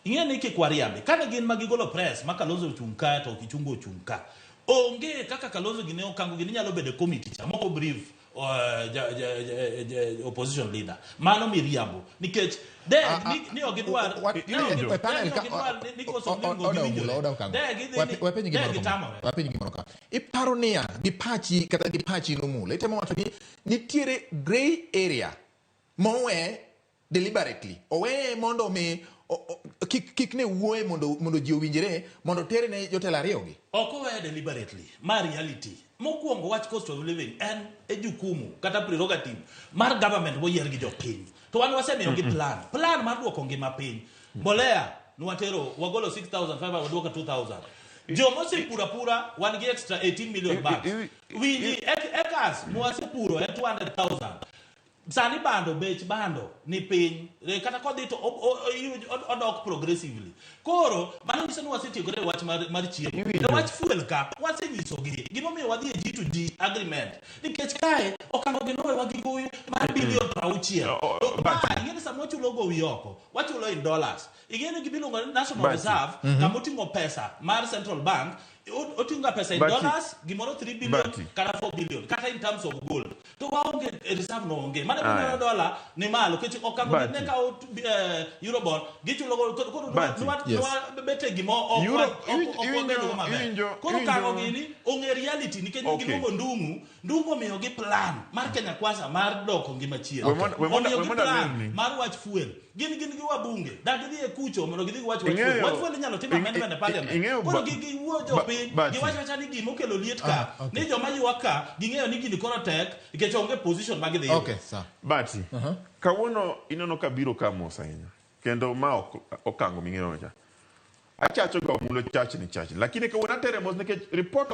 ing'eni kikwa riambi kane gin magigolo press ma Kalonzo ochung' ka to kichungo ochung' ka onge kaka Kalonzo gine okango gini nyalo bedo committee cha moko brief opposition leader mano miriambo nikech ni ogidwar iparo niya gi pachi kata gi pachi Omulo itemo wacho ni nitiere gray area mowe deliberately owe mondo mi kik ne wuoye mondo ji owinjre mondo tere ne jotelo ariyogi ok owe deliberately ma reality mokwongo wach cost of living en jukumu kata prerogative mar government moyier gi jopiny to wan wasemiyo gi plan mar duoko ngima piny mbolea nwatero wagolo 6,500 waduoka 2,000 jomosepura wan gi extra 18 million bucks winji acres mwasepuro 200,000 sani bech bando ni piny kata kodhi to odok progressively koro mano nyiso ni wasetiegore wach mar chiemo to wach fuel ka wasenyisogi gimomiyo wadhi e G2G agreement nikech kae okano ginowe wagigoyo mar bilion 60 ing'eni sama wachulo gowi oko wachulo in dollars ing'eni gibiluongo national reserve kamoting'o pesa mar central bank otinga pesa in dollars gimoro 3 billion kata 4 billion kata in terms of gold to waonge reserve no onge mane kuna dollar ni malo kech okango ne ka eurobond gichulo koro bete gimo koro kango gini onge reality nikech gimongo ndungu miyo gi plan mar Kenya Kwanza mar doko ngima chiero omiyo gi plan mar wach fuel gin gi wabunge dagi e kucho mondo gidhi wach fuel nyalo timo amendment e parliament koro gi wuojo giwacho ni gimo kelo liet ka ni joma ywak ka ging'eyo ni gini koro tek nikech onge position mag dhi Bati kawuono inono ka biro ka mos ahinya kendo ma okango ming'eyo cha achacho ga Omulo chach lakini kawuono atere mos nikech report